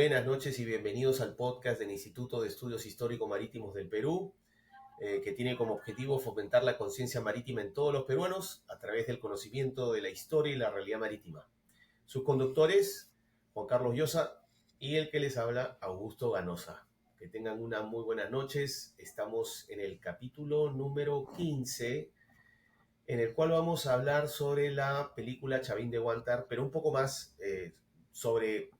Buenas noches y bienvenidos al podcast del Instituto de Estudios Histórico-Marítimos del Perú, que tiene como objetivo fomentar la conciencia marítima en todos los peruanos a través del conocimiento de la historia y la realidad marítima. Sus conductores, Juan Carlos Llosa y el que les habla, Augusto Ganosa. Que tengan unas muy buenas noches. Estamos en el capítulo número 15, en el cual vamos a hablar sobre la película Chavín de Huántar, pero un poco más sobre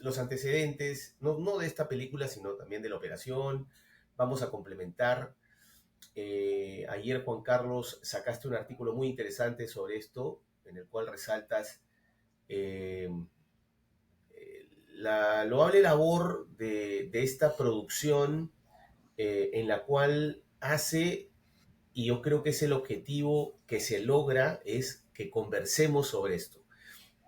los antecedentes, no de esta película, sino también de la operación. Vamos a complementar. Ayer, Juan Carlos, sacaste un artículo muy interesante sobre esto, en el cual resaltas eh, la loable labor de esta producción, en la cual hace, y yo creo que es el objetivo que se logra, es que conversemos sobre esto.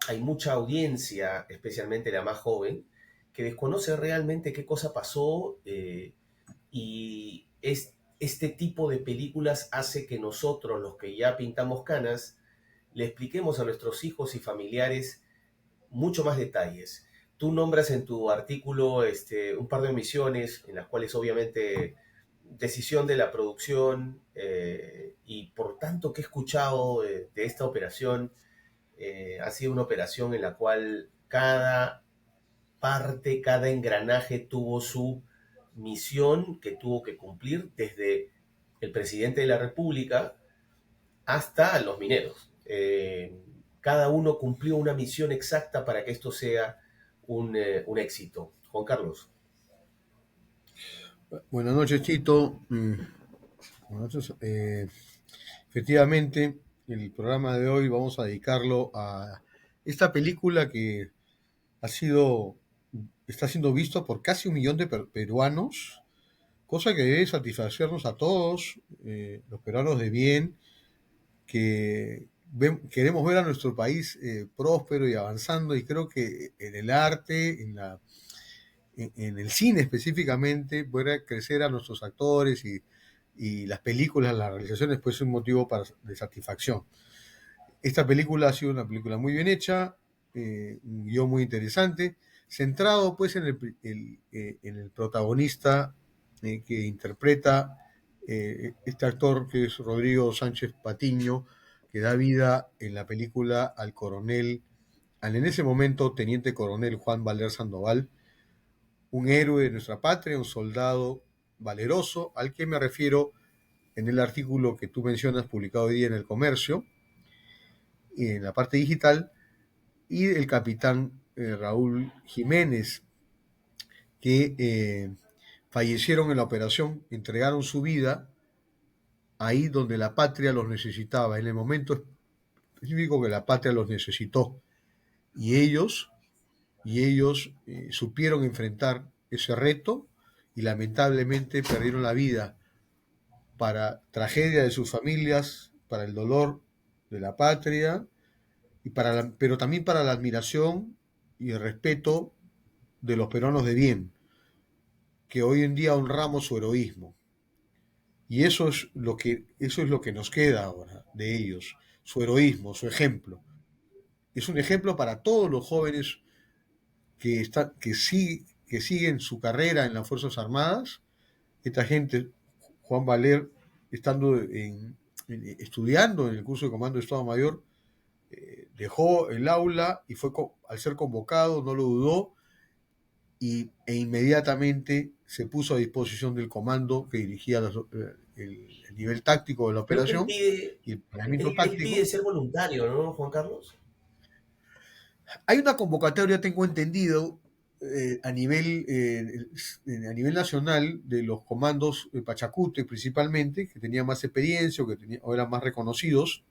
Hay mucha audiencia, especialmente la más joven, que desconoce realmente qué cosa pasó, y este tipo de películas hace que nosotros, los que ya pintamos canas, le expliquemos a nuestros hijos y familiares mucho más detalles. Tú nombras en tu artículo un par de omisiones en las cuales obviamente decisión de la producción, y por tanto que he escuchado de esta operación, ha sido una operación en la cual cada parte, cada engranaje tuvo su misión que tuvo que cumplir, desde el presidente de la República hasta los mineros. Cada uno cumplió una misión exacta para que esto sea un éxito. Juan Carlos. Buenas noches, Tito. Buenas noches. Efectivamente, el programa de hoy vamos a dedicarlo a esta película que ha sido, está siendo vista por casi 1 millón de peruanos, cosa que debe satisfacernos a todos, los peruanos de bien, que queremos ver a nuestro país próspero y avanzando, y creo que en el arte, en el cine específicamente, poder crecer a nuestros actores y las películas, las realizaciones, pues es un motivo de satisfacción. Esta película ha sido una película muy bien hecha, un guión muy interesante, centrado pues en el protagonista que interpreta este actor que es Rodrigo Sánchez Patiño, que da vida en la película al coronel, al en ese momento teniente coronel Juan Valer Sandoval, un héroe de nuestra patria, un soldado valeroso, al que me refiero en el artículo que tú mencionas, publicado hoy día en El Comercio, y en la parte digital, y el capitán Raúl Jiménez, que fallecieron en la operación, entregaron su vida ahí donde la patria los necesitaba, en el momento específico que la patria los necesitó. Y ellos supieron enfrentar ese reto y lamentablemente perdieron la vida, para tragedia de sus familias, para el dolor de la patria, pero también para la admiración y el respeto de los peruanos de bien, que hoy en día honramos su heroísmo. Y eso es lo que nos queda ahora de ellos, su heroísmo, su ejemplo. Es un ejemplo para todos los jóvenes que siguen su carrera en las Fuerzas Armadas. Esta gente, Juan Valer, estando estudiando en el curso de Comando de Estado Mayor, dejó el aula y al ser convocado, no lo dudó, e inmediatamente se puso a disposición del comando que dirigía el nivel táctico de la Creo que operación y el planeamiento él pide táctico. ser voluntario, ¿no, Juan Carlos? Hay una convocatoria, tengo entendido, a nivel nacional, de los comandos de Pachacute principalmente, que tenían más experiencia o eran más reconocidos,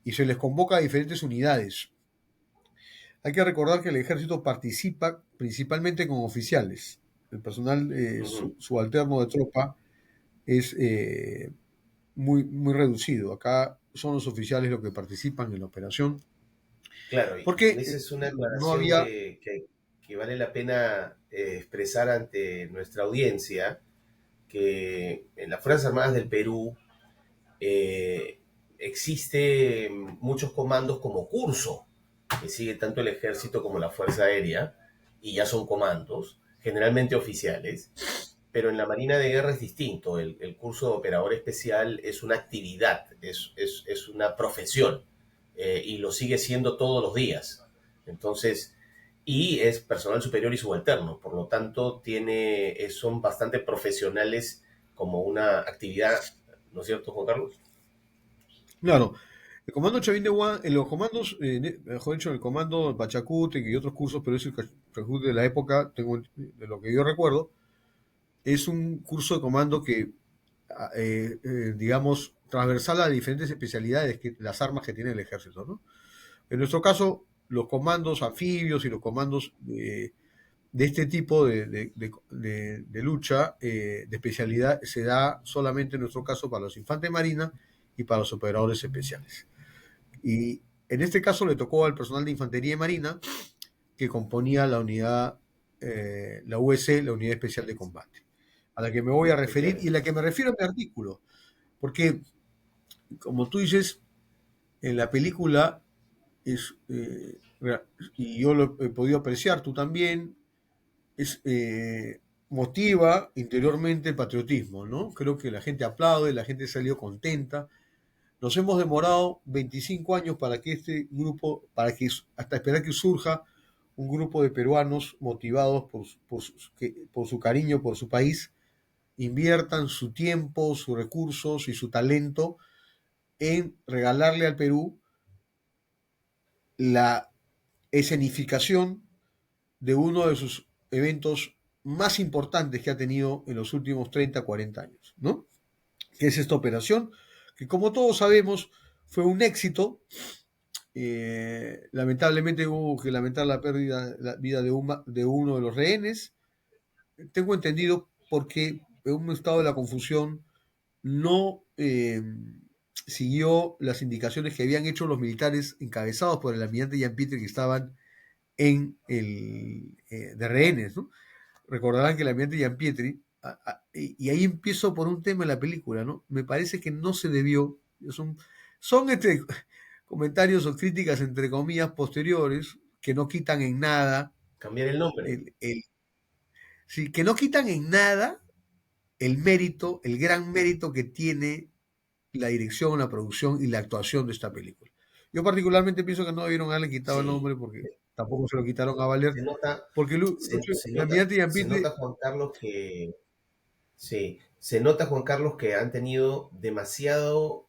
y se les convoca a diferentes unidades. Hay que recordar que el ejército participa principalmente con oficiales. El personal Ujú. subalterno de tropa es muy reducido. Acá son los oficiales los que participan en la operación, Claro, y porque esa es una no aclaración había. que vale la pena expresar ante nuestra audiencia, que en las Fuerzas Armadas del Perú eh, existen muchos comandos como curso, que sigue tanto el ejército como la Fuerza Aérea, y ya son comandos, generalmente oficiales, pero en la Marina de Guerra es distinto. El curso de operador especial es una actividad, es una profesión, y lo sigue siendo todos los días. Entonces, y es personal superior y subalterno, por lo tanto son bastante profesionales como una actividad, ¿no es cierto, Juan Carlos? Claro, el comando Chavín de Guan, en los comandos, mejor dicho, el comando Pachacútec y otros cursos, pero es el Pachacútec de la época, de lo que yo recuerdo, es un curso de comando que, digamos, transversal a diferentes especialidades, las armas que tiene el ejército, ¿no? En nuestro caso, los comandos anfibios y los comandos de este tipo de lucha, de especialidad, se da solamente en nuestro caso para los infantes de marina y para los operadores especiales. Y en este caso le tocó al personal de infantería y marina que componía la unidad, la UEC, la Unidad Especial de Combate, a la que me voy a referir y a Efectivamente. la que me refiero en mi artículo. Porque, como tú dices, en la película es, y yo lo he podido apreciar, tú también, es, motiva interiormente el patriotismo, ¿no? Creo que la gente aplaude, la gente salió contenta. Nos hemos demorado 25 años para que este grupo, hasta esperar que surja un grupo de peruanos motivados por su cariño por su país, inviertan su tiempo, sus recursos y su talento en regalarle al Perú la escenificación de uno de sus eventos más importantes que ha tenido en los últimos 30, 40 años, ¿no? Que es esta operación, que como todos sabemos fue un éxito. Lamentablemente hubo que lamentar la vida de uno de los rehenes. Tengo entendido porque en un estado de la confusión no siguió las indicaciones que habían hecho los militares encabezados por el almirante Jean Pierre que estaban de rehenes, ¿no? Recordarán que el almirante Jean Pietri, y ahí empiezo por un tema en la película, ¿no? Me parece que no se debió, son comentarios o críticas entre comillas posteriores que no quitan en nada Cambiar el nombre. el, el- sí, que no quitan en nada el mérito, el gran mérito que tiene la dirección, la producción y la actuación de esta película. Yo particularmente pienso que no debieron haberle quitado el Sí. nombre porque tampoco se lo quitaron a Valer, Se nota, porque el almirante Jean se Pietri, nota, Juan Carlos, que sí, se nota, Juan Carlos, que han tenido demasiado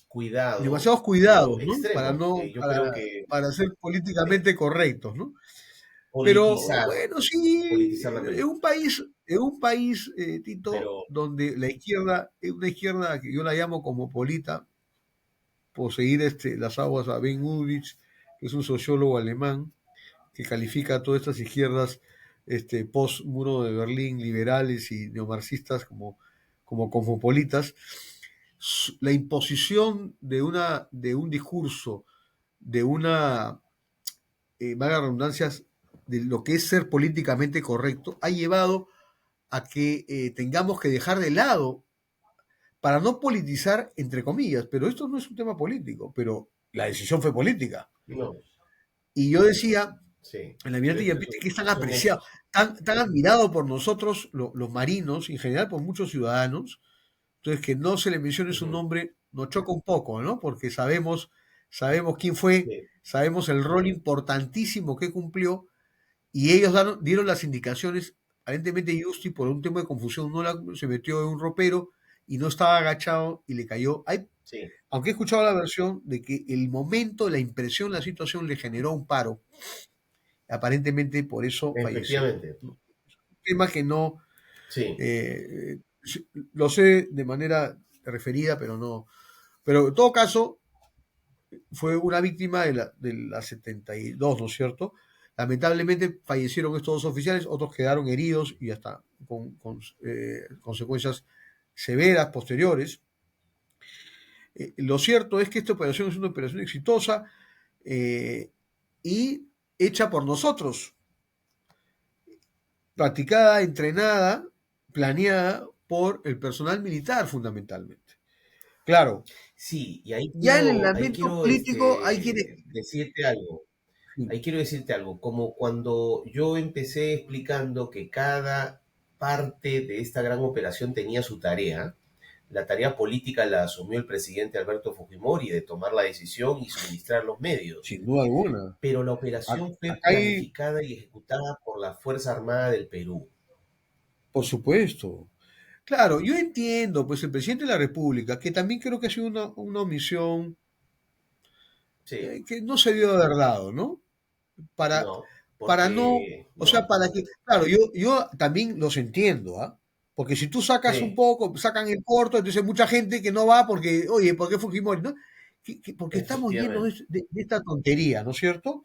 cuidado, demasiados pero cuidados, ¿no? extremo. Yo creo que Para ser eh, políticamente correctos, ¿no? Pero politizar, bueno, sí, politizar la película. en un país, Tito, Pero donde la izquierda, es una izquierda que yo la llamo cosmopolita, por seguir las aguas a Ben Ulrich, que es un sociólogo alemán, que califica a todas estas izquierdas post muro de Berlín, liberales y neomarxistas como cosmopolitas, la imposición de un discurso, de una, valga redundancias, de lo que es ser políticamente correcto, ha llevado a que tengamos que dejar de lado, para no politizar, entre comillas, pero esto no es un tema político, pero la decisión fue política. no, Y yo decía, sí, el pero almirante eso Yampite, que es tan es un apreciado, hecho. tan admirado por nosotros, los marinos, y en general por muchos ciudadanos. Entonces, que no se le mencione su Ujú, nombre nos choca un poco, ¿no? Porque sabemos quién fue, sí, sabemos el rol importantísimo que cumplió, y ellos dieron las indicaciones. Aparentemente, Justi, por un tema de confusión, se metió en un ropero y no estaba agachado y le cayó. sí, Aunque he escuchado la versión de que el momento, la impresión, la situación le generó un paro. Aparentemente por eso falleció. efectivamente. ¿No? Un tema que no Sí, eh, lo sé de manera referida, pero no. Pero en todo caso, fue una víctima de la 72, ¿no es cierto? Lamentablemente fallecieron estos dos oficiales, otros quedaron heridos y hasta con consecuencias severas posteriores. Lo cierto es que esta operación es una operación exitosa, eh, y hecha por nosotros, practicada, entrenada, planeada por el personal militar fundamentalmente. Claro, sí, y ya en el ahí lamento quiero político hay quienes... decirte algo. ahí quiero decirte algo, como cuando yo empecé explicando que cada parte de esta gran operación tenía su tarea, la tarea política la asumió el presidente Alberto Fujimori de tomar la decisión y suministrar los medios, sin duda alguna. pero la operación fue Acá hay, planificada y ejecutada por la Fuerza Armada del Perú. por supuesto. Claro, yo entiendo, pues el presidente de la República, que también creo que ha sido una omisión Sí, que no se dio de haber dado, ¿no? Para, no, para no, porque o sea, no, para que, claro, yo también los entiendo, ¿ah? Porque si tú sacas un sí, poco, sacan el corto, entonces mucha gente que no va porque, oye, ¿por qué Fujimori? ¿No? Porque estamos llenos efectivamente, de esta tontería, ¿no es cierto?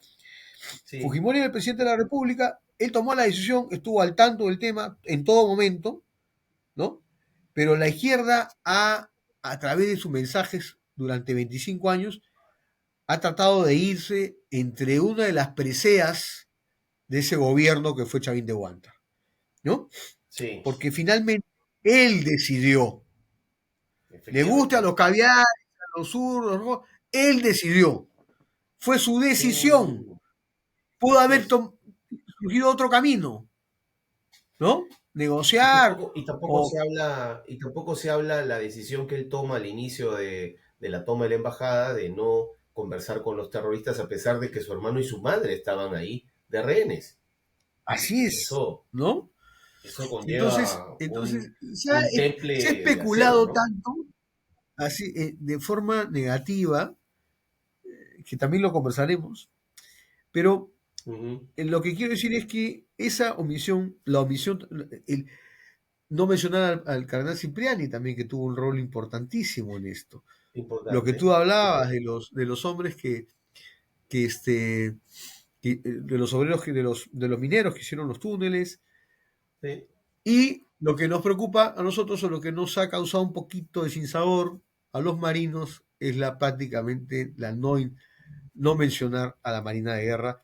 sí, Fujimori era el presidente de la República, él tomó la decisión, estuvo al tanto del tema en todo momento, ¿no? Pero la izquierda a través de sus mensajes durante 25 años, ha tratado de irse entre una de las preseas de ese gobierno que fue Chavín de Huántar, ¿no? sí, Porque finalmente él decidió, le guste a efectivamente, los caviares, a los zurdos, ¿no? Él decidió, fue su decisión, sin, pudo así haber es. surgido otro camino, ¿no? Y Negociar tampoco, y tampoco o se habla, y tampoco se habla la decisión que él toma al inicio de la toma de la embajada de no conversar con los terroristas a pesar de que su hermano y su madre estaban ahí de rehenes. así es, Eso, ¿no? eso Entonces, conlleva entonces un se ha temple de acero, especulado ¿no? tanto, así, de forma negativa, que también lo conversaremos, pero Ujú. lo que quiero decir es que esa omisión, la omisión, el no mencionar al cardenal Cipriani también, que tuvo un rol importantísimo en esto. Lo que tú Importante, hablabas importante. de los hombres que, este, de los obreros, de los mineros que hicieron los túneles, Sí, y lo que nos preocupa a nosotros o lo que nos ha causado un poquito de sinsabor a los marinos es prácticamente la no mencionar a la Marina de Guerra,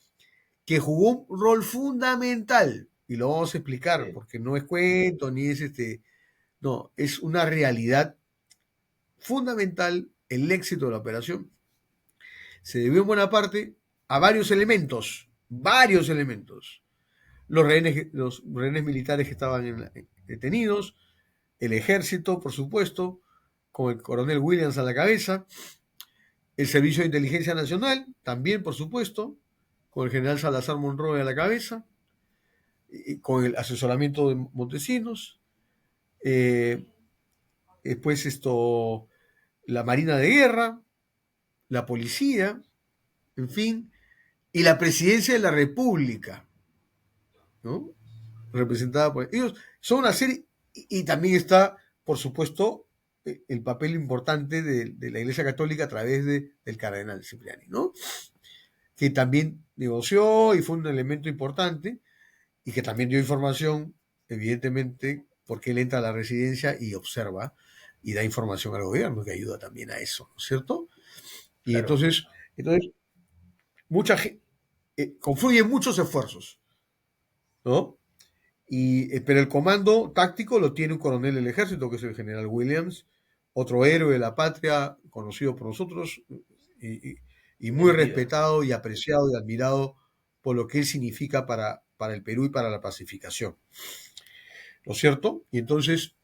que jugó un rol fundamental, y lo vamos a explicar, sí, porque no es cuento, ni es no, es una realidad fundamental el éxito de la operación. Se debió en buena parte a varios elementos. Los rehenes militares que estaban detenidos, el ejército, por supuesto, con el coronel Williams a la cabeza, el Servicio de Inteligencia Nacional, también, por supuesto, con el general Salazar Monroe a la cabeza, y con el asesoramiento de Montesinos, eh, después la Marina de Guerra, la policía, en fin, y la presidencia de la República, ¿no? Representada por ellos. Son una serie, y también está, por supuesto, el papel importante de la Iglesia Católica a través del cardenal Cipriani, ¿no? Que también negoció y fue un elemento importante y que también dio información, evidentemente, porque él entra a la residencia y observa y da información al gobierno, que ayuda también a eso, ¿no es cierto? Y claro. entonces mucha gente, confluyen muchos esfuerzos, ¿no? Pero el comando táctico lo tiene un coronel del ejército, que es el general Williams, otro héroe de la patria, conocido por nosotros y, y- y muy En vida. respetado y apreciado y admirado por lo que él significa para el Perú y para la pacificación, ¿no es cierto? Y entonces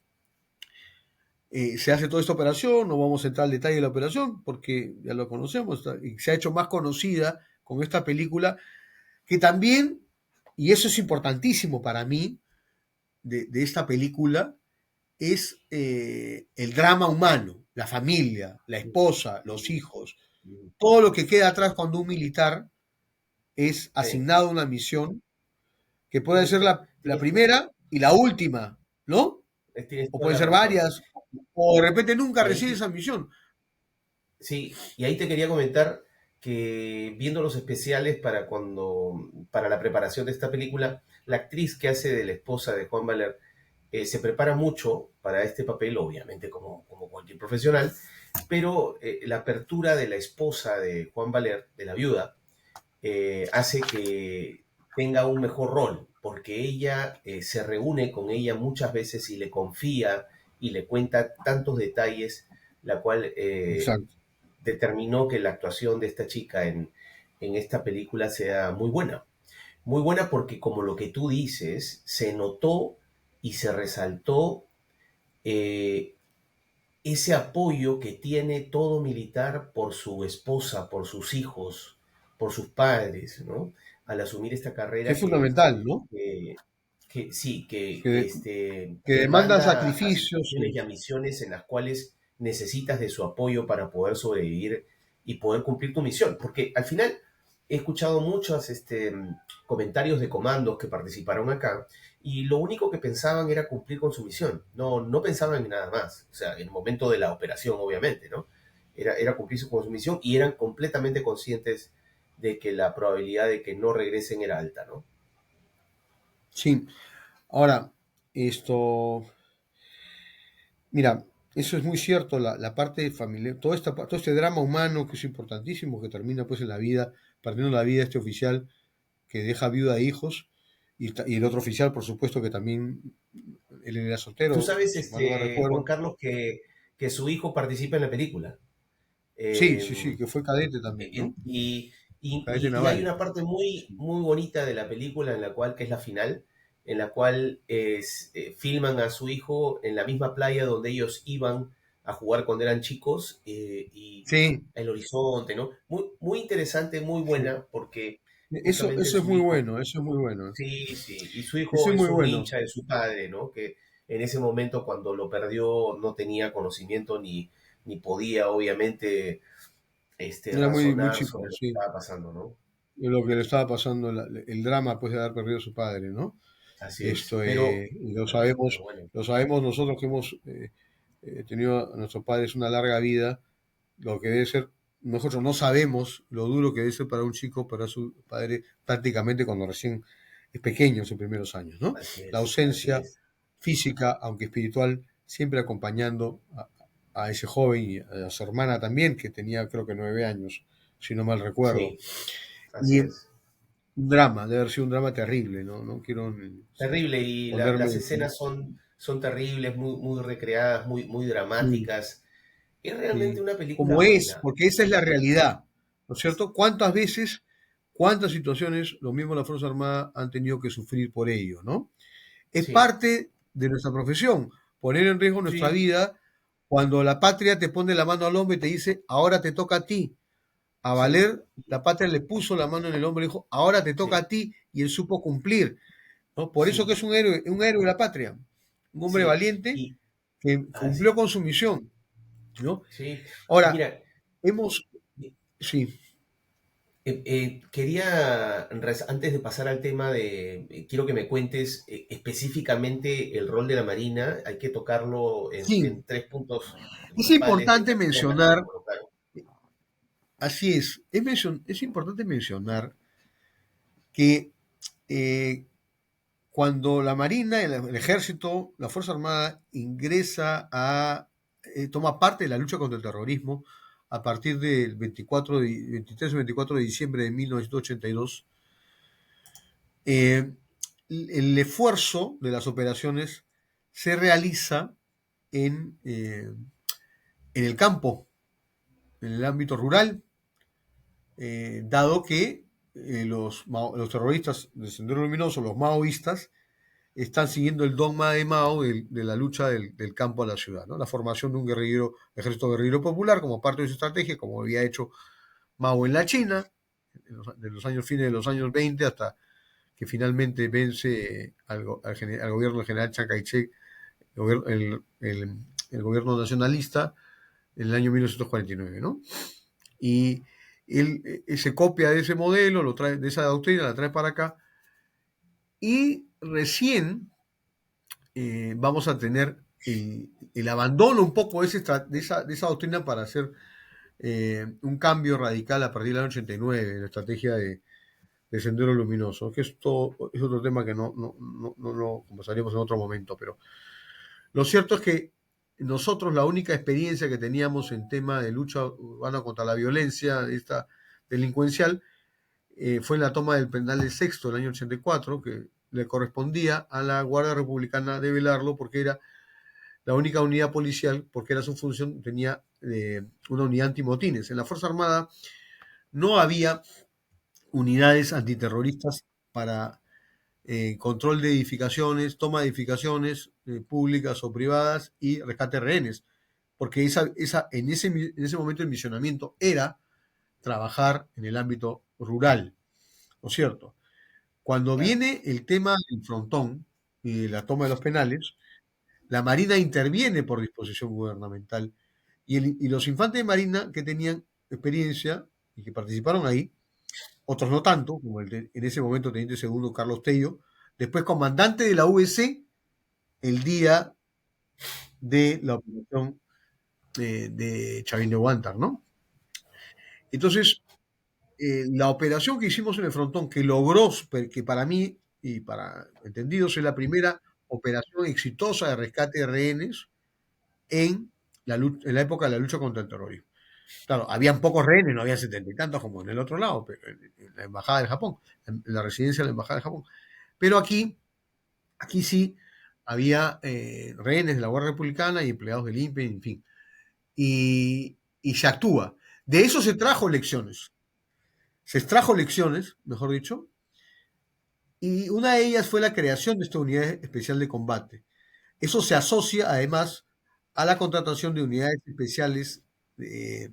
se hace toda esta operación, no vamos a entrar al detalle de la operación porque ya lo conocemos, y se ha hecho más conocida con esta película que también, y eso es importantísimo para mí, de esta película, es el drama humano, la familia, la esposa, los hijos, todo lo que queda atrás cuando un militar es Sí, asignado a una misión, que puede ser tienes, la tienes, primera y la última, ¿no? tienes O toda pueden la ser razón. varias, o de repente nunca Y ahí recibe te, esa misión. sí, y ahí te quería comentar que viendo los especiales para la preparación de esta película, la actriz que hace de la esposa de Juan Valer se prepara mucho para este papel, obviamente como cualquier profesional, pero la apertura de la esposa de Juan Valer, de la viuda, hace que tenga un mejor rol, porque ella se reúne con ella muchas veces y le confía y le cuenta tantos detalles, la cual Exacto. determinó que la actuación de esta chica en esta película sea muy buena. Muy buena porque como lo que tú dices, se notó y se resaltó eh, ese apoyo que tiene todo militar por su esposa, por sus hijos, por sus padres, ¿no? Al asumir esta Que es carrera fundamental, ¿no? que, que sí, Que, que te demanda manda a sacrificios. situaciones y Sí. a misiones en las cuales necesitas de su apoyo para poder sobrevivir y poder cumplir tu misión. Porque al final he escuchado muchos comentarios de comandos que participaron acá y lo único que pensaban era cumplir con su misión. No, no pensaban en nada más. O sea, en el momento de la operación, obviamente, ¿no? Era cumplir con su misión y eran completamente conscientes de que la probabilidad de que no regresen era alta, ¿no? Sí. Ahora, esto, mira, eso es muy cierto, la parte familiar, todo este drama humano que es importantísimo, que termina pues en la vida, perdiendo la vida este oficial que deja viuda e hijos, y el otro oficial, por supuesto, que también él era Tú soltero, sabes, si mal no me Juan recuerdo. Carlos, que su hijo participa en la película. Sí, Eh, sí, sí, que fue cadete también, ¿no? y, Cadete y hay naval. una parte muy, Sí. muy bonita de la película en la cual, que es la final, en la cual filman a su hijo en la misma playa donde ellos iban a jugar cuando eran chicos y Sí, el horizonte, ¿no? Muy, muy interesante, muy sí. buena, porque justamente Eso es su muy hijo, bueno, eso es muy bueno. sí, sí, y su Eso hijo es muy es un bueno. hincha de su padre, ¿no? Que en ese momento cuando lo perdió no tenía conocimiento ni podía, obviamente Era muy, muy razonar chico, sobre lo que sí. estaba pasando, ¿no? De lo que le estaba pasando, el drama pues de haber perdido a su padre, ¿no? Así es. Esto, y Pero bueno, lo sabemos nosotros que hemos tenido a nuestros padres una larga vida, lo que debe ser, nosotros no sabemos lo duro que debe ser para un chico, para su padre, prácticamente cuando recién es pequeño, en sus primeros años, ¿no? así La es, así ausencia es. física, aunque espiritual, siempre acompañando a ese joven y a su hermana también, que tenía creo que 9 años, si no mal recuerdo. Sí, así Y es. un drama, debe haber sido un drama terrible, ¿no? No quiero Terrible y las ponerme... escenas son terribles, muy, muy recreadas, muy, muy Sí, dramáticas. Es realmente sí, una película como es, buena. porque esa es la realidad, ¿no es cierto? ¿Cuántas veces, cuántas situaciones los mismos de la Fuerza Armada han tenido que sufrir por ello, ¿no? Es Sí, parte de nuestra profesión, poner en riesgo nuestra sí, vida cuando la patria te pone la mano al hombro y te dice, ahora te toca a ti. A sí, Valer, la patria le puso la mano en el hombro y dijo, ahora te toca sí, a ti, y él supo cumplir, ¿no? Por eso que sí, es un héroe de la patria, un hombre sí. valiente Y que cumplió así, con su misión, ¿no? sí. Ahora, Mira, hemos, sí, quería, antes de pasar al tema quiero que me cuentes específicamente el rol de la Marina. Hay que tocarlo sí, en tres puntos es principales de importante la escena que mencionar, me colocaron. así es importante mencionar que eh, cuando la Marina, el Ejército, la Fuerza Armada toma parte de la lucha contra el terrorismo a partir del 23 o 24 de diciembre de 1982, eh, el esfuerzo de las operaciones se realiza en el campo, en el ámbito rural, dado que los terroristas del Sendero Luminoso, los maoístas, están siguiendo el dogma de Mao de la lucha del campo a la ciudad, ¿no? La formación de un ejército guerrillero popular como parte de su estrategia, como había hecho Mao en la China, de los años fines de los años 20 hasta que finalmente vence al gobierno del general Chiang Kai-shek, el gobierno nacionalista, en el año 1949, ¿no? Y él se copia de ese modelo, lo trae, de esa doctrina, la trae para acá, y recién vamos a tener el abandono un poco de esa doctrina para hacer un cambio radical a partir del año 89, la estrategia de Sendero Luminoso, que esto es otro tema que no lo conversaremos en otro momento, pero lo cierto es que nosotros la única experiencia que teníamos en tema de lucha urbana contra la violencia esta delincuencial fue en la toma del penal del Sexto del año 84, que le correspondía a la Guardia Republicana de velarlo porque era la única unidad policial, porque era su función, tenía una unidad antimotines. En la Fuerza Armada no había unidades antiterroristas para control de edificaciones, toma de edificaciones públicas o privadas y rescate de rehenes. Porque en ese momento el misionamiento era trabajar en el ámbito rural, ¿no es cierto? Cuando claro, viene el tema del frontón y de la toma de los penales, la Marina interviene por disposición gubernamental y los infantes de Marina que tenían experiencia y que participaron ahí, otros no tanto, como en ese momento teniente segundo Carlos Tello, después comandante de la UC el día de la operación de Chavín de Huántar, ¿no? Entonces, la operación que hicimos en el frontón, que logró, que para mí y para entendidos es la primera operación exitosa de rescate de rehenes en la época de la lucha contra el terrorismo. Claro, habían pocos rehenes, no había 70 y tantos como en el otro lado, pero en la embajada del Japón, en la residencia de la embajada del Japón. Pero aquí sí había rehenes de la Guardia Republicana y empleados del INPE, en fin. Y se actúa. De eso se trajo lecciones. Se extrajo lecciones, mejor dicho, y una de ellas fue la creación de esta unidad especial de combate. Eso se asocia además a la contratación de unidades especiales eh,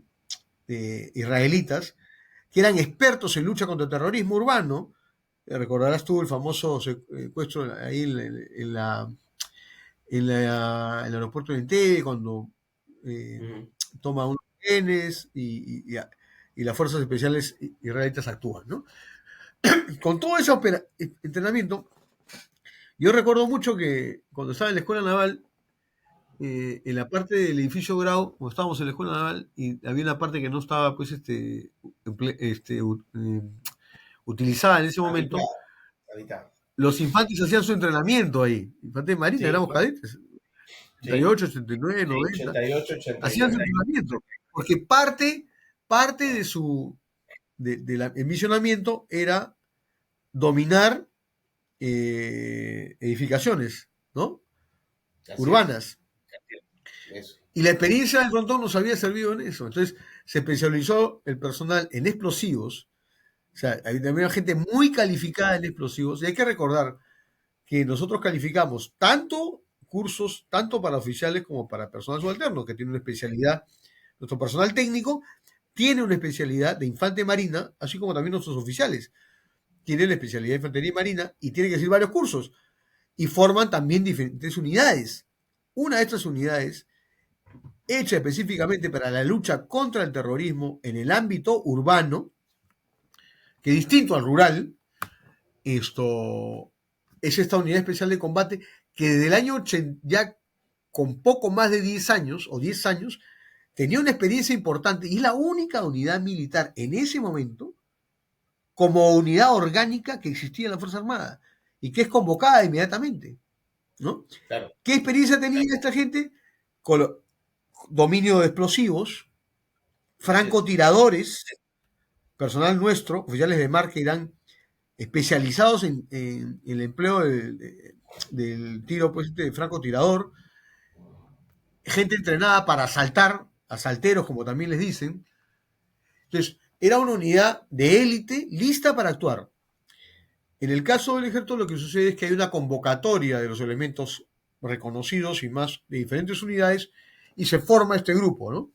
israelitas que eran expertos en lucha contra el terrorismo urbano. Recordarás tú el famoso secuestro ahí en el aeropuerto de Entebbe, cuando eh, ujú, toma unos rehenes y las fuerzas especiales israelitas actúan, ¿no? Con todo ese entrenamiento, yo recuerdo mucho que cuando estaba en la escuela naval, en la parte del edificio Grau, cuando estábamos en la escuela naval, y había una parte que no estaba pues utilizada en ese momento, habitado, habitado. los infantes hacían su entrenamiento ahí. Infantes de Marina, Sí, éramos claro, cadetes, sí, 88, 89, 90, 88, hacían su 89. entrenamiento. Porque parte de el misionamiento era dominar edificaciones, ¿no? Así es. Urbanas. Eso. Y la experiencia del frontón nos había servido en eso. Entonces se especializó el personal en explosivos. O sea, había gente muy calificada en explosivos. Y hay que recordar que nosotros calificamos tanto cursos, tanto para oficiales como para personal subalterno, que tiene una especialidad. Nuestro personal técnico tiene una especialidad de infante marina, así como también nuestros oficiales tienen la especialidad de infantería marina y tienen que hacer varios cursos. Y forman también diferentes unidades. Una de estas unidades hecha específicamente para la lucha contra el terrorismo en el ámbito urbano, que distinto al rural, esto es esta unidad especial de combate que desde el año 80, ya con poco más de 10 años o 10 años, tenía una experiencia importante y es la única unidad militar en ese momento como unidad orgánica que existía en la Fuerza Armada y que es convocada inmediatamente, ¿no? Claro, ¿Qué experiencia tenía esta gente? Con dominio de explosivos, así es. francotiradores, personal nuestro, oficiales de mar que eran especializados en el empleo del tiro pues, de francotirador, gente entrenada para asaltar, asalteros como también les dicen. Entonces, era una unidad de élite lista para actuar. En el caso del ejército lo que sucede es que hay una convocatoria de los elementos reconocidos y más de diferentes unidades y se forma este grupo, ¿no?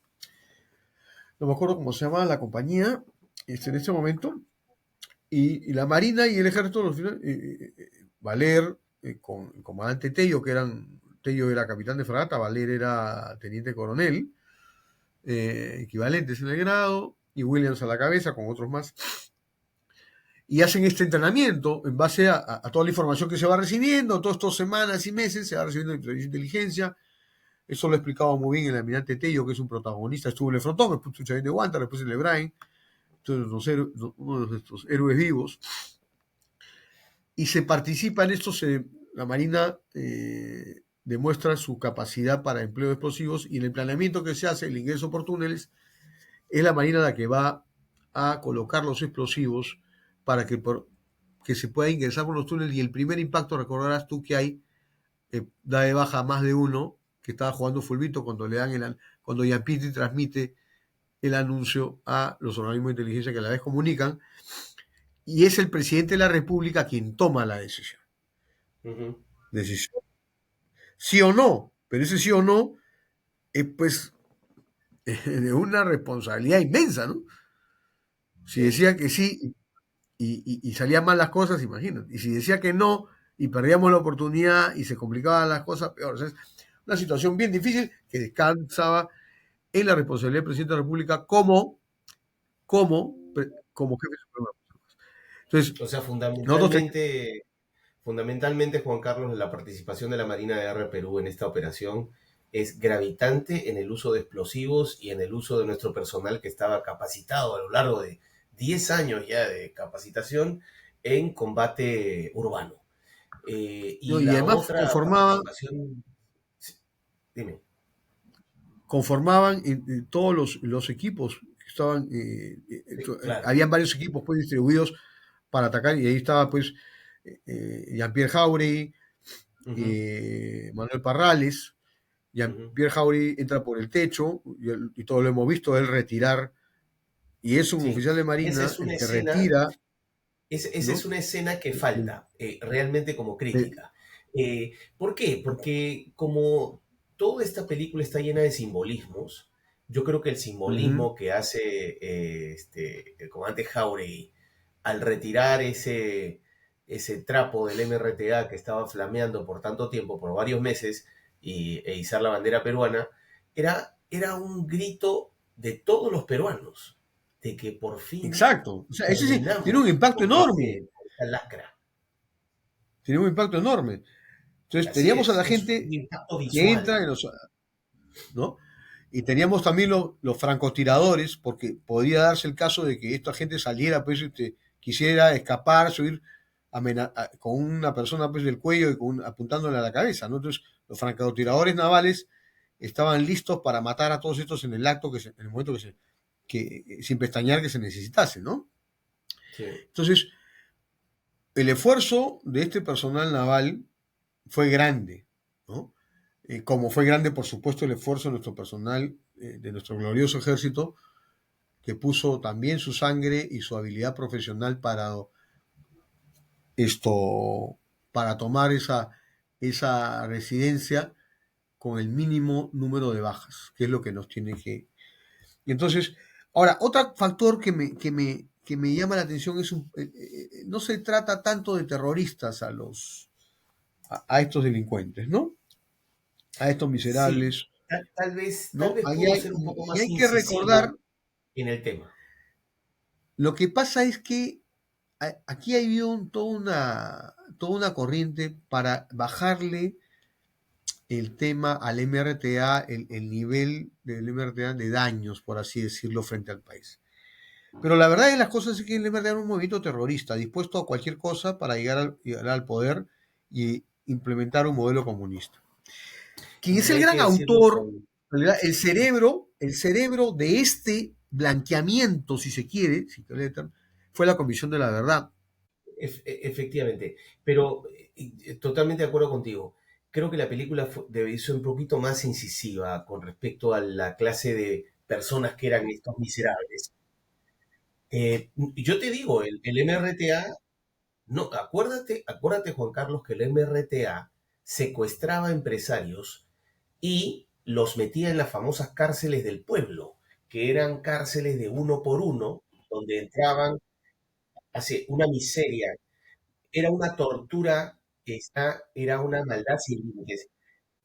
No me acuerdo cómo se llama la compañía en este momento, y la Marina y el Ejército, Valer, con el comandante Tello, Tello era capitán de fragata, Valer era teniente coronel, equivalentes en el grado, y Williams a la cabeza con otros más, y hacen este entrenamiento en base a toda la información que se va recibiendo, todas estas semanas y meses se va recibiendo inteligencia. Eso lo explicaba muy bien el almirante Tello, que es un protagonista, estuvo en el frontón, después en Chavín de Guanta, después en el Ebrain, uno de estos héroes vivos. Y se participa en esto, la Marina demuestra su capacidad para empleo de explosivos y en el planeamiento que se hace, el ingreso por túneles, es la Marina la que va a colocar los explosivos para que se pueda ingresar por los túneles y el primer impacto, recordarás tú que hay, da de baja a más de uno que estaba jugando fulbito cuando cuando Yampiti transmite el anuncio a los organismos de inteligencia que a la vez comunican y es el presidente de la República quien toma la decisión. Ujú. Decisión sí o no, pero ese sí o no es pues de una responsabilidad inmensa, ¿no? Si Sí. decía que sí y salían mal las cosas, imagínate. Y si decía que no y perdíamos la oportunidad y se complicaban las cosas, peor. O sea, es una situación bien difícil que descansaba en la responsabilidad del presidente de la República como jefe supremo. Entonces, O sea, nosotros teníamos. fundamentalmente, Juan Carlos, la participación de la Marina de Guerra de Perú en esta operación es gravitante en el uso de explosivos y en el uso de nuestro personal que estaba capacitado a lo largo de 10 años ya de capacitación en combate urbano. ¿No? Y Y la además otra participación, sí, dime. conformaban todos los equipos que estaban, Sí, claro. habían varios equipos pues distribuidos para atacar y ahí estaba pues Jean-Pierre Jauregui, Ujú, Manuel Parrales. ujú. Jean-Pierre Jauregui entra por el techo y todo lo hemos visto, él retirar, y es un Sí, oficial de esa Marina es una el que escena. retira, Esa es ¿no? una escena que Del- falta, realmente como del- crítica. ¿Por qué? Porque como toda esta película está llena de simbolismos, yo creo que el Ujú. simbolismo que hace el comandante Jauregui al retirar ese trapo del MRTA que estaba flameando por tanto tiempo, por varios meses, e izar la bandera peruana, era un grito de todos los peruanos, de que por fin Exacto, o sea, ese sí tiene un terminamos impacto enorme, con esta lacra. tiene un impacto enorme. Entonces Así teníamos a la es un gente impacto que entra visual. en los, ¿no? Y teníamos también los francotiradores, porque podía darse el caso de que esta gente saliera, pues, quisiera escapar, subir con una persona pues, del cuello y apuntándole a la cabeza, ¿no? Entonces, los francotiradores navales estaban listos para matar a todos estos en el acto, en el momento sin pestañear que se necesitase, ¿no? Sí. Entonces, el esfuerzo de este personal naval fue grande, ¿no? Como fue grande, por supuesto, el esfuerzo de nuestro personal, de nuestro glorioso ejército, que puso también su sangre y su habilidad profesional esto, para tomar esa residencia con el mínimo número de bajas, que es lo que nos tiene que. Y entonces, ahora, otro factor que me llama la atención es no se trata tanto de terroristas a estos delincuentes, ¿no? A estos Sí, miserables, tal ¿no? vez puedo ser un poco Y más hay que recordar, incisivo en el tema. lo que pasa es que aquí hay toda una corriente para bajarle el tema al MRTA, el nivel del MRTA de daños, por así decirlo, frente al país. Pero la verdad de las cosas es que el MRTA era un movimiento terrorista, dispuesto a cualquier cosa para llegar al poder y implementar un modelo comunista. Quien es Y el hay gran que decirlo autor, con... el cerebro de este blanqueamiento, si se quiere, fue la Comisión de la Verdad. Efectivamente, pero totalmente de acuerdo contigo. Creo que la película debe ser un poquito más incisiva con respecto a la clase de personas que eran estos miserables. Yo te digo, el MRTA, no, acuérdate, Juan Carlos, que el MRTA secuestraba empresarios y los metía en las famosas cárceles del pueblo, que eran cárceles de uno por uno, donde entraban, hace una miseria, era una tortura, era una maldad sin límites.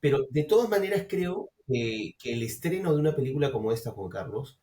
Pero de todas maneras creo que el estreno de una película como esta, Juan Carlos,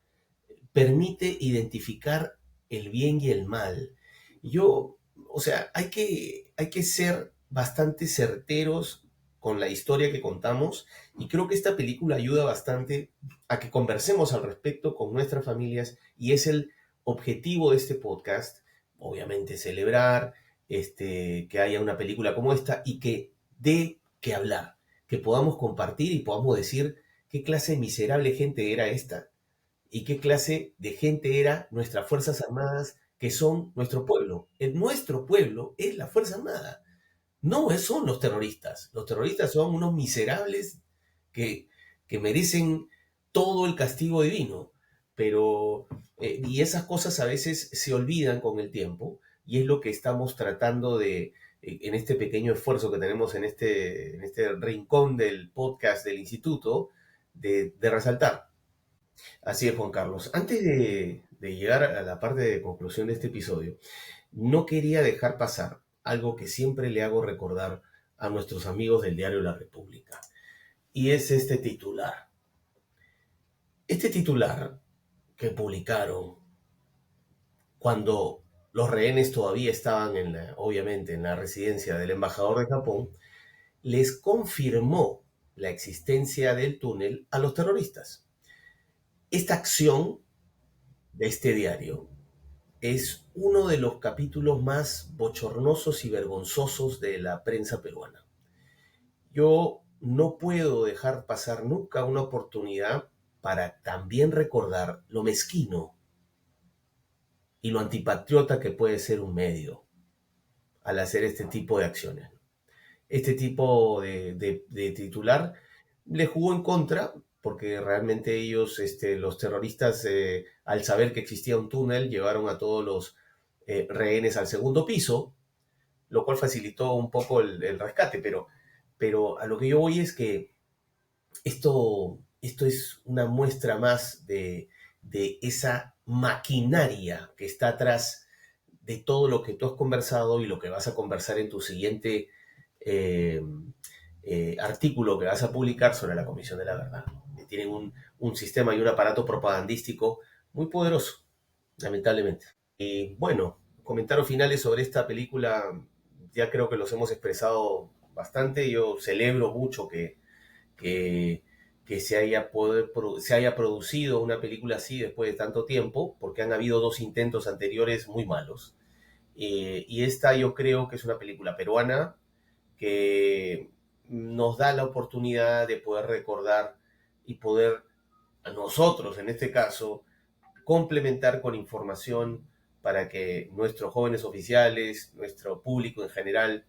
permite identificar el bien y el mal. Yo, o sea, hay que ser bastante certeros con la historia que contamos y creo que esta película ayuda bastante a que conversemos al respecto con nuestras familias y es el objetivo de este podcast, obviamente celebrar que haya una película como esta y que dé que hablar, que podamos compartir y podamos decir qué clase de miserable gente era esta y qué clase de gente era nuestras Fuerzas Armadas, que son nuestro pueblo. Nuestro pueblo es la Fuerza Armada. No son los terroristas. Los terroristas son unos miserables que, que merecen todo el castigo divino. Pero, y esas cosas a veces se olvidan con el tiempo. y es lo que estamos tratando de, en este pequeño esfuerzo que tenemos en este rincón del podcast del instituto, de resaltar. Así es, Juan Carlos. Antes de llegar a la parte de conclusión de este episodio, no quería dejar pasar algo que siempre le hago recordar a nuestros amigos del diario La República, y es este titular. Este titular que publicaron cuando los rehenes todavía estaban obviamente en la residencia del embajador de Japón, les confirmó la existencia del túnel a los terroristas. Esta acción de este diario es uno de los capítulos más bochornosos y vergonzosos de la prensa peruana. Yo no puedo dejar pasar nunca una oportunidad para también recordar lo mezquino y lo antipatriota que puede ser un medio al hacer este tipo de acciones. Este tipo de titular le jugó en contra porque realmente ellos, los terroristas, al saber que existía un túnel, llevaron a todos los rehenes al segundo piso, lo cual facilitó un poco el rescate, pero a lo que yo voy es que esto es una muestra más de esa maquinaria que está atrás de todo lo que tú has conversado y lo que vas a conversar en tu siguiente eh, artículo que vas a publicar sobre la Comisión de la Verdad. Tienen un sistema y un aparato propagandístico muy poderoso, lamentablemente. Y bueno, comentarios finales sobre esta película, ya creo que los hemos expresado bastante. Yo celebro mucho que, que se haya producido una película así después de tanto tiempo, porque han habido dos intentos anteriores muy malos. Y esta yo creo que es una película peruana que nos da la oportunidad de poder recordar y poder a nosotros, en este caso, complementar con información para que nuestros jóvenes oficiales, nuestro público en general,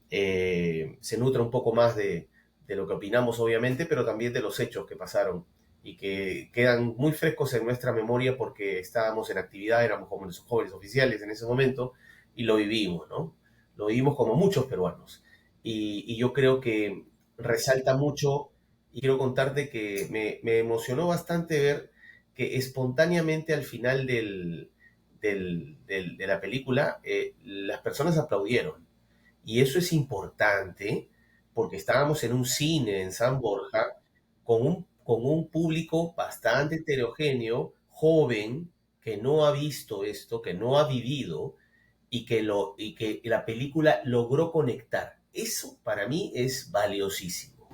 se nutra un poco más de lo que opinamos, obviamente, pero también de los hechos que pasaron y que quedan muy frescos en nuestra memoria porque estábamos en actividad, éramos jóvenes oficiales en ese momento y lo vivimos, ¿no? Lo vivimos como muchos peruanos. Y yo creo que resalta mucho, y quiero contarte que me emocionó bastante ver que espontáneamente al final de la película las personas aplaudieron. Y eso es importante porque estábamos en un cine en San Borja con un público bastante heterogéneo, joven, que no ha visto esto, que no ha vivido y que la película logró conectar. Eso para mí es valiosísimo.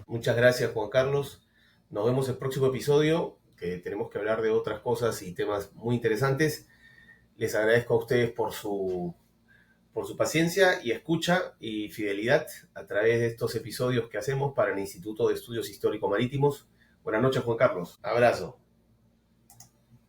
Muchas gracias, Juan Carlos. Nos vemos el próximo episodio, que tenemos que hablar de otras cosas y temas muy interesantes. Les agradezco a ustedes por su paciencia y escucha y fidelidad a través de estos episodios que hacemos para el Instituto de Estudios Histórico Marítimos. Buenas noches, Juan Carlos. Abrazo.